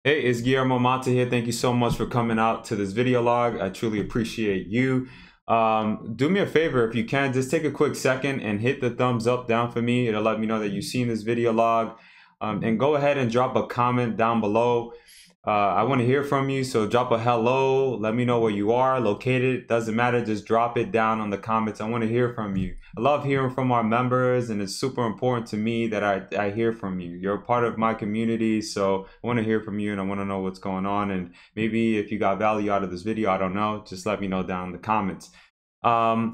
Hey, it's Guillermo here. Thank you so much for coming out to this video log. I truly appreciate you. Do me a favor, if you can, just take a quick second and hit the thumbs up down for me. It'll let me know that you've seen this video log. And go ahead and drop a comment down below. I want to hear from you, so drop a hello. Let me know where you are located. Doesn't matter, just drop it down on the comments. I want to hear from you. I love hearing from our members, and it's super important to me that I hear from you. You're a part of my community, so I want to hear from you, and I want to know what's going on. And maybe if you got value out of this video, I don't know, just let me know down in the comments.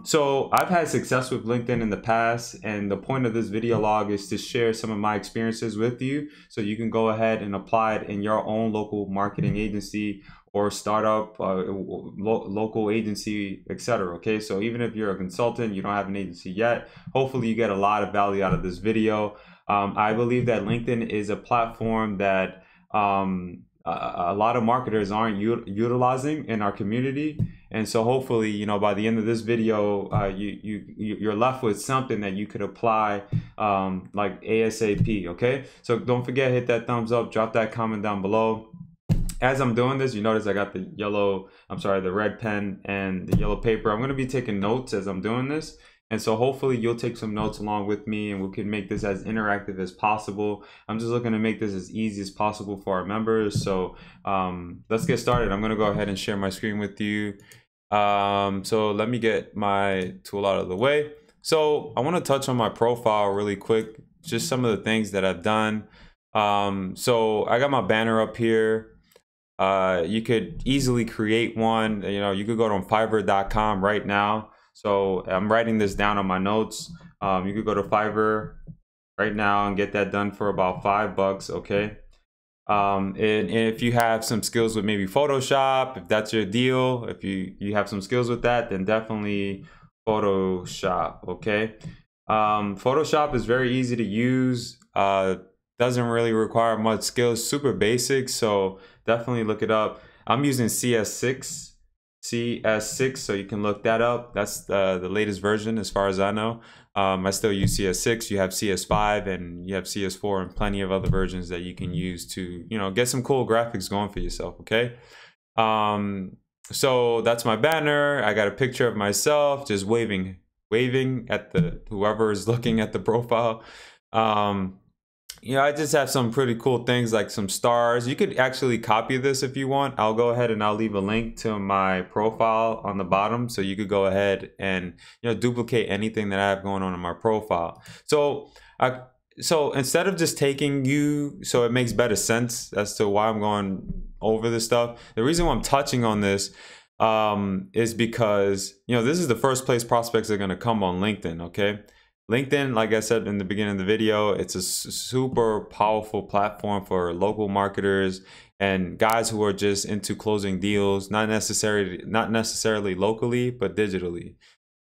So I've had success with LinkedIn in the past, and the point of this video log is to share some of my experiences with you so you can go ahead and apply it in your own local marketing agency or startup, local agency, etc. Okay, so even if you're a consultant, you don't have an agency yet, hopefully you get a lot of value out of this video. I believe that LinkedIn is a platform that a lot of marketers aren't utilizing in our community. And so hopefully, you know, by the end of this video, you're left with something that you could apply like ASAP, okay? So don't forget, hit that thumbs up, drop that comment down below. As I'm doing this, you notice I got the red pen and the yellow paper. I'm gonna be taking notes as I'm doing this. And so hopefully you'll take some notes along with me and we can make this as interactive as possible. I'm just looking to make this as easy as possible for our members. So let's get started. I'm gonna go ahead and share my screen with you. So let me get my tool out of the way. So I wanna touch on my profile really quick, just some of the things that I've done. So I got my banner up here. You could easily create one. You know, you could go to Fiverr.com right now. So I'm writing this down on my notes. You could go to Fiverr right now and get that done for about $5, okay? And if you have some skills with maybe Photoshop, if that's your deal, if you have some skills with that, then definitely Photoshop, okay? Photoshop is very easy to use. Doesn't really require much skills, super basic, so definitely look it up. I'm using CS6, so you can look that up. That's the latest version as far as I know. I still use CS6. You have CS5 and you have CS4 and plenty of other versions that you can use to, you know, get some cool graphics going for yourself, okay? So that's my banner. I got a picture of myself just waving at the whoever is looking at the profile. You know, I just have some pretty cool things like some stars. You could actually copy this if you want. I'll go ahead and I'll leave a link to my profile on the bottom, so you could go ahead and, you know, duplicate anything that I have going on in my profile. So instead of just taking you, so it makes better sense as to why I'm going over this stuff. The reason why I'm touching on this is because, you know, this is the first place prospects are going to come on LinkedIn, okay? LinkedIn, like I said in the beginning of the video, it's a super powerful platform for local marketers and guys who are just into closing deals, not necessarily locally, but digitally.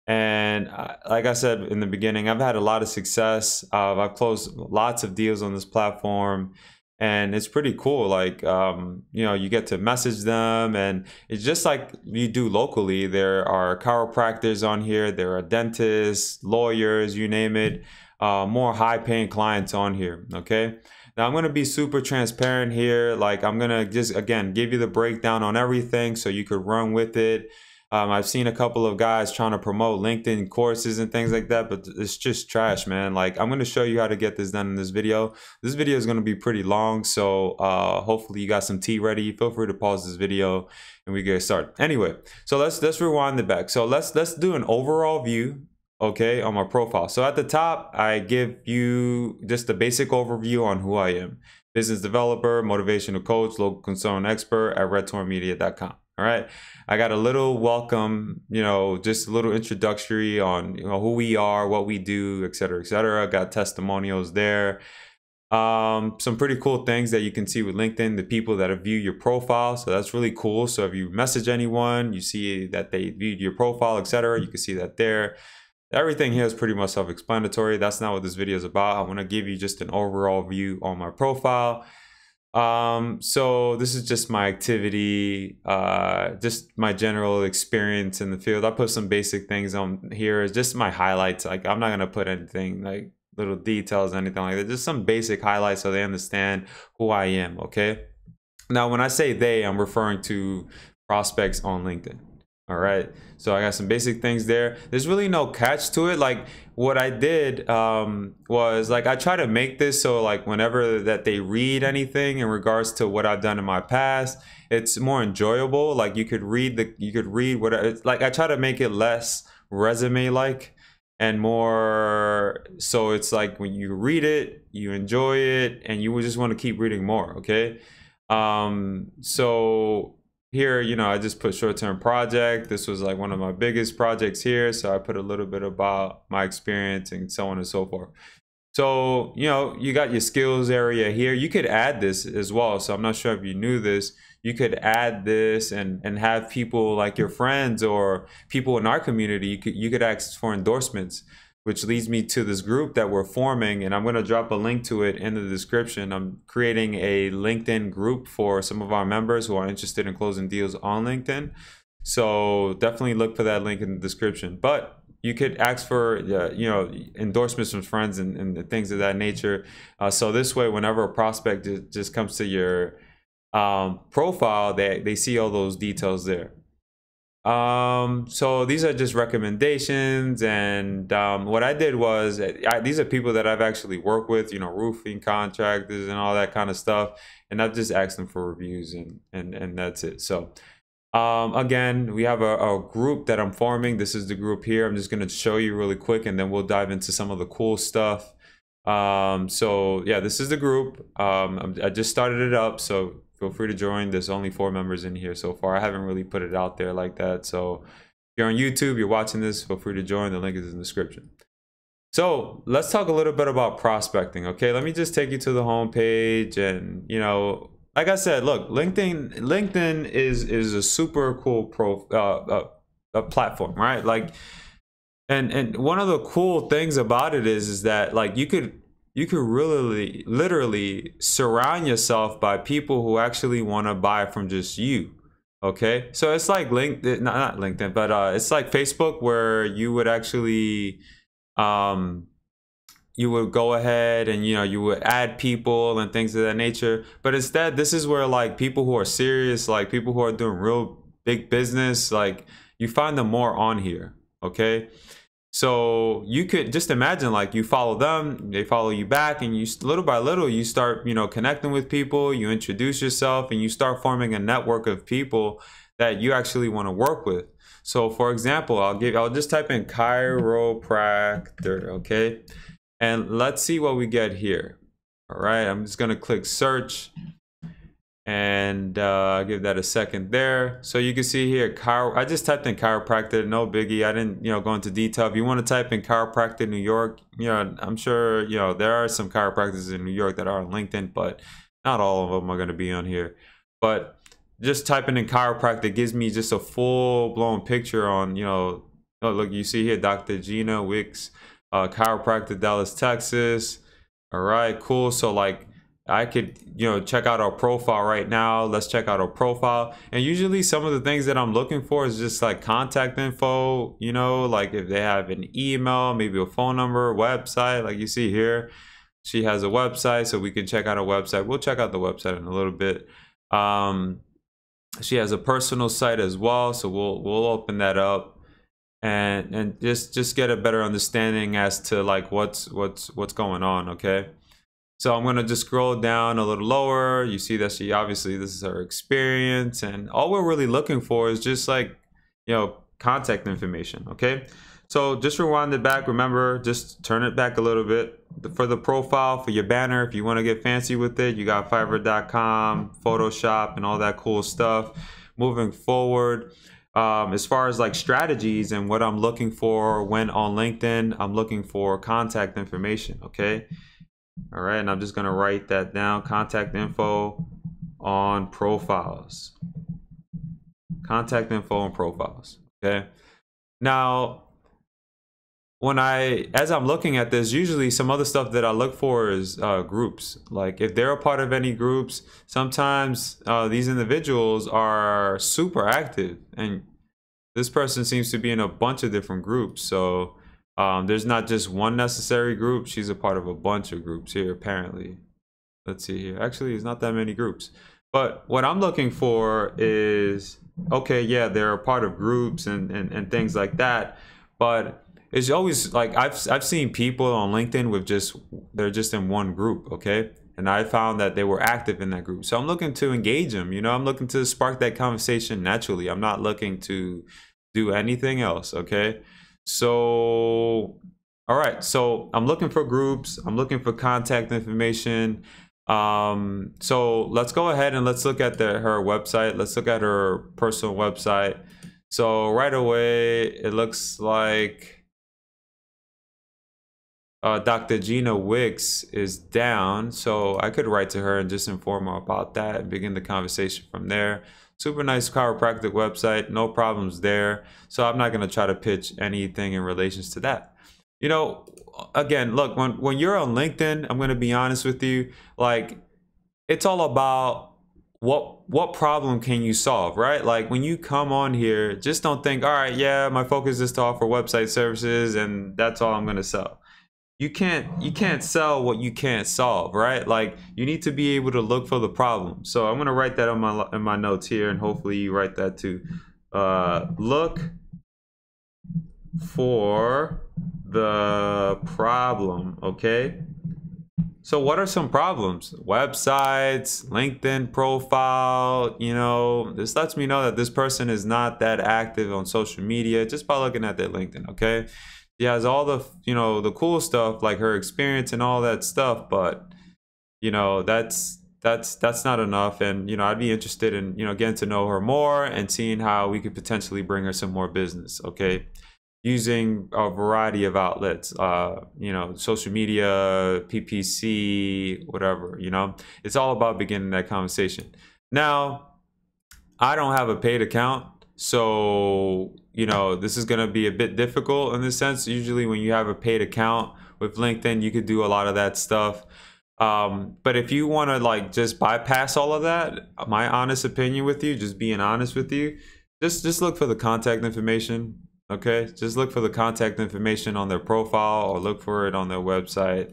And like I said in the beginning, I've had a lot of success. I've closed lots of deals on this platform. And it's pretty cool. Like, you know, you get to message them, and it's just like you do locally. There are chiropractors on here. There are dentists, lawyers, you name it. More high paying clients on here. Okay. Now I'm going to be super transparent here. Like, I'm going to just, again, give you the breakdown on everything so you could run with it. I've seen a couple of guys trying to promote LinkedIn courses and things like that, but it's just trash, man. Like, I'm going to show you how to get this done in this video. This video is going to be pretty long, so hopefully you got some tea ready. Feel free to pause this video and we get started. Anyway, so let's rewind it back. So let's do an overall view, okay, on my profile. So at the top, I give you just a basic overview on who I am. Business developer, motivational coach, local consultant expert at redtornmedia.com. All right, I got a little welcome, you know, just a little introductory on, you know, who we are, what we do, et cetera, et cetera. Got testimonials there. Some pretty cool things that you can see with LinkedIn, the people that have viewed your profile. So that's really cool. So if you message anyone, you see that they viewed your profile, et cetera. You can see that there. Everything here is pretty much self-explanatory. That's not what this video is about. I want to give you just an overall view on my profile. So this is just my activity, just my general experience in the field. I put some basic things on here. It's just my highlights. Like, I'm not going to put anything like little details, anything like that. Just some basic highlights so they understand who I am. Okay. Now, when I say they, I'm referring to prospects on LinkedIn. All right. So I got some basic things there. There's really no catch to it. Like what I did was like I try to make this so like whenever that they read anything in regards to what I've done in my past, it's more enjoyable. Like you could read what it's like. I try to make it less resume like and more so it's like when you read it, you enjoy it, and you would just want to keep reading more. Okay. So here, you know, I just put short-term project. This was like one of my biggest projects here. So I put a little bit about my experience and so on and so forth. So, you know, you got your skills area here. You could add this as well. So I'm not sure if you knew this. You could add this and have people like your friends or people in our community. You could ask for endorsements, which leads me to this group that we're forming, and I'm going to drop a link to it in the description. I'm creating a LinkedIn group for some of our members who are interested in closing deals on LinkedIn. So definitely look for that link in the description. But you could ask for, you know, endorsements from friends and things of that nature. So this way, whenever a prospect just comes to your profile, they see all those details there. So these are just recommendations, and what I did was these are people that I've actually worked with, you know, roofing contractors and all that kind of stuff, and I've just asked them for reviews and that's it. So again, we have a group that I'm forming. This is the group here. I'm just going to show you really quick, and then we'll dive into some of the cool stuff. So yeah, this is the group. I just started it up, so feel free to join. There's only 4 members in here so far. I haven't really put it out there like that. So if you're on YouTube, you're watching this, feel free to join. The link is in the description. So let's talk a little bit about prospecting. Okay, let me just take you to the home page, and you know, like I said, look, LinkedIn is a super cool a platform, right? Like, and one of the cool things about it is that like you could really literally surround yourself by people who actually want to buy from just you. Okay, so it's like LinkedIn, not LinkedIn, but it's like Facebook, where you would actually you would go ahead and, you know, you would add people and things of that nature. But instead, this is where like people who are serious, like people who are doing real big business, like you find them more on here. Okay, so you could just imagine like you follow them, they follow you back, and you little by little you start, you know, connecting with people, you introduce yourself, and you start forming a network of people that you actually want to work with. So for example, I'll just type in chiropractor, okay? And let's see what we get here. All right, I'm just gonna click search and give that a second there. So you can see here, I just typed in chiropractor, no biggie. I didn't, you know, go into detail. If you want to type in chiropractor New York, you know, I'm sure, you know, there are some chiropractors in New York that are on LinkedIn, but not all of them are going to be on here. But just typing in chiropractor gives me just a full-blown picture on, you know, oh, look, you see here, Dr. Gina Wicks, chiropractor, Dallas, Texas. All right, cool. So like, I could, you know, check out our profile right now. Let's check out our profile. And usually some of the things that I'm looking for is just like contact info, you know, like if they have an email, maybe a phone number, website, like you see here. She has a website, so we can check out her website. We'll check out the website in a little bit. She has a personal site as well, so we'll open that up and just get a better understanding as to like what's going on, okay? So I'm going to just scroll down a little lower. You see that she obviously, this is her experience, and all we're really looking for is just like, you know, contact information. Okay. So just rewind it back. Remember, just turn it back a little bit for the profile, for your banner. If you want to get fancy with it, you got Fiverr.com, Photoshop, and all that cool stuff. Moving forward, as far as like strategies and what I'm looking for when on LinkedIn, I'm looking for contact information. Okay. All right, and I'm just gonna write that down. Contact info on profiles. Contact info on profiles. Okay. Now, as I'm looking at this, usually some other stuff that I look for is groups. Like if they're a part of any groups, sometimes these individuals are super active, and this person seems to be in a bunch of different groups. So there's not just one necessary group. She's a part of a bunch of groups here, apparently. Let's see here. Actually, it's not that many groups. But what I'm looking for is, okay, yeah, they're a part of groups and things like that, but it's always like I've seen people on LinkedIn with just they're just in one group, okay? And I found that they were active in that group. So I'm looking to engage them, you know, I'm looking to spark that conversation naturally. I'm not looking to do anything else, okay? So all right, so I'm looking for groups, I'm looking for contact information. So let's go ahead and let's look at her website. Let's look at her personal website. So right away, it looks like Dr. Gina Wicks is down. So I could write to her and just inform her about that and begin the conversation from there. Super nice chiropractic website, no problems there. So I'm not going to try to pitch anything in relations to that. You know, again, look, when you're on LinkedIn, I'm going to be honest with you, like it's all about what problem can you solve, right? Like when you come on here, just don't think, all right, yeah, my focus is to offer website services and that's all I'm going to sell. You can't sell what you can't solve, right? Like you need to be able to look for the problem. So I'm going to write that on in my notes here, and hopefully you write that too. Look for the problem, okay? So what are some problems? Websites, LinkedIn profile, you know, this lets me know that this person is not that active on social media just by looking at their LinkedIn, okay? She has all the, you know, the cool stuff like her experience and all that stuff, but you know, that's not enough. And you know, I'd be interested in, you know, getting to know her more and seeing how we could potentially bring her some more business, okay? Using a variety of outlets, you know, social media, PPC, whatever, you know, it's all about beginning that conversation. Now, I don't have a paid account, so, you know, this is going to be a bit difficult in this sense. Usually when you have a paid account with LinkedIn, you could do a lot of that stuff. But if you want to like just bypass all of that, my honest opinion with you, just being honest with you, just look for the contact information. Okay, just look for the contact information on their profile or look for it on their website.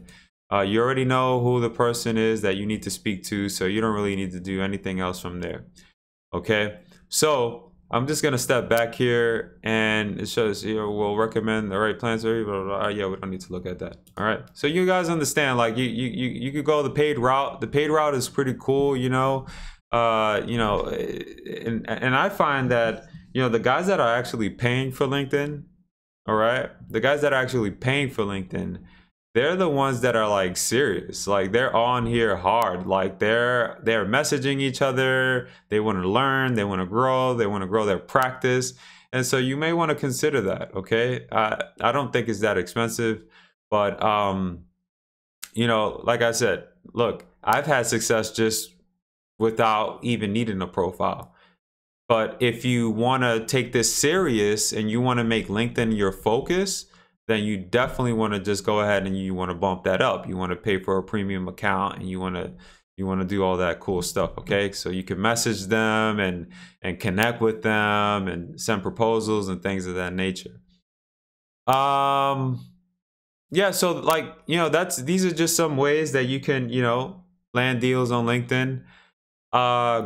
You already know who the person is that you need to speak to, so you don't really need to do anything else from there. Okay, so I'm just gonna step back here and it shows, you know, we'll recommend the right plans or blah, blah, blah. Yeah, we don't need to look at that. All right, so you guys understand, like you could go the paid route. The paid route is pretty cool, you know. You know, and I find that, you know, the guys that are actually paying for LinkedIn, all right, the guys that are actually paying for LinkedIn, they're the ones that are like serious. Like they're on here hard. Like they're messaging each other. They want to learn. They want to grow. They want to grow their practice. And so you may want to consider that. Okay, I don't think it's that expensive, but you know, like I said, look, I've had success just without even needing a profile. But if you want to take this serious and you want to make LinkedIn your focus, then you definitely want to just go ahead and you want to bump that up. You want to pay for a premium account and you want to do all that cool stuff, okay? So you can message them and connect with them and send proposals and things of that nature. Yeah, so like, you know, these are just some ways that you can, you know, land deals on LinkedIn.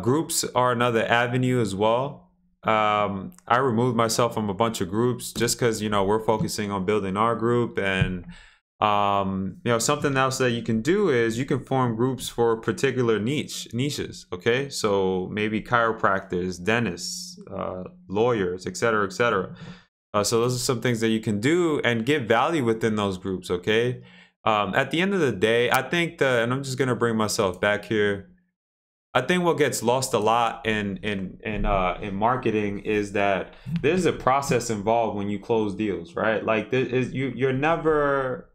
Groups are another avenue as well. I removed myself from a bunch of groups just because, you know, we're focusing on building our group. And you know, something else that you can do is you can form groups for particular niches. Okay, so maybe chiropractors, dentists, lawyers, etc., etc. So those are some things that you can do and get value within those groups. Okay, at the end of the day, I think and I'm just gonna bring myself back here. I think what gets lost a lot in marketing is that there's a process involved when you close deals, right? Like you're never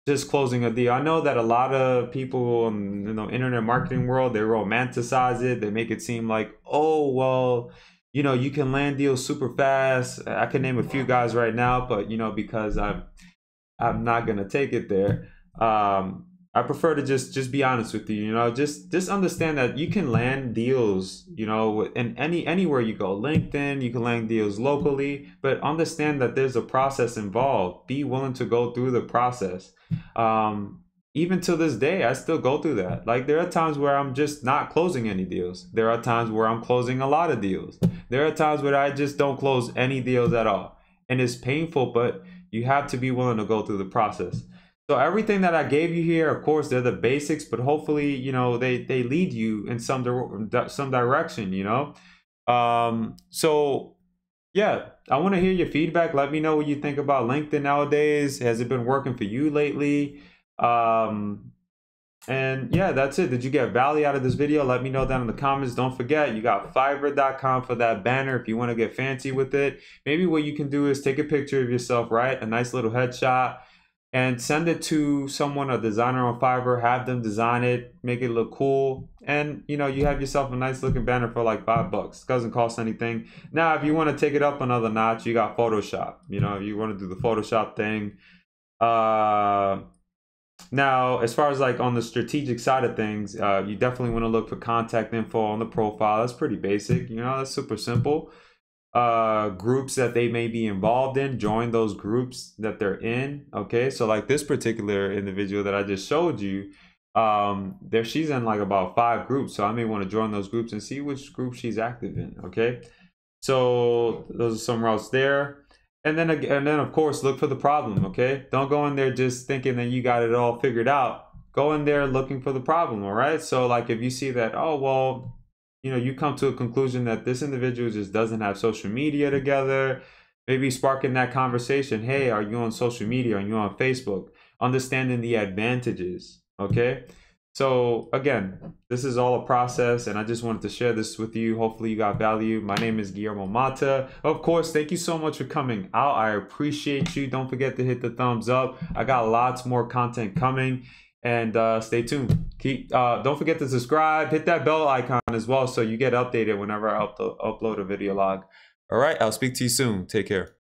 just closing a deal. I know that a lot of people in, you know, internet marketing world, they romanticize it. They make it seem like, oh well, you know, you can land deals super fast. I can name a few guys right now, but you know, because I'm not gonna take it there. I prefer to just be honest with you. You know, just understand that you can land deals, you know, in anywhere you go. LinkedIn, you can land deals locally, but understand that there's a process involved. Be willing to go through the process. even to this day, I still go through that. Like, there are times where I'm just not closing any deals. There are times where I'm closing a lot of deals. There are times where I just don't close any deals at all. And it's painful, but you have to be willing to go through the process. So everything that I gave you here, of course, they're the basics, but hopefully, you know, they lead you in some direction, you know. So yeah, I want to hear your feedback. Let me know what you think about LinkedIn nowadays. Has it been working for you lately? Um, and yeah, that's it. Did you get value out of this video? Let me know down in the comments. Don't forget, you got Fiverr.com for that banner if you want to get fancy with it. Maybe what you can do is take a picture of yourself, right? A nice little headshot, and send it to someone, a designer on Fiverr, have them design it, make it look cool. And you know, you have yourself a nice looking banner for like $5. Doesn't cost anything. Now, if you want to take it up another notch, you got Photoshop. You know, if you want to do the Photoshop thing. Now, as far as like on the strategic side of things, you definitely want to look for contact info on the profile. That's pretty basic. You know, that's super simple. Groups that they may be involved in, join those groups that they're in. Okay, so like this particular individual that I just showed you, she's in like about 5 groups, so I may want to join those groups and see which group she's active in. Okay, so those are some routes there. And then of course, look for the problem. Okay, don't go in there just thinking that you got it all figured out. Go in there looking for the problem. All right, so like if you see that, oh well, you know, you come to a conclusion that this individual just doesn't have social media together, maybe sparking that conversation. Hey, are you on social media? Are you on Facebook? Understanding the advantages. Okay, so again, this is all a process, and I just wanted to share this with you. Hopefully you got value. My name is Guillermo Mata. Of course, thank you so much for coming out. I appreciate you. Don't forget to hit the thumbs up. I got lots more content coming, and stay tuned. Don't forget to subscribe, hit that bell icon as well so you get updated whenever I upload a video log. All right, I'll speak to you soon. Take care.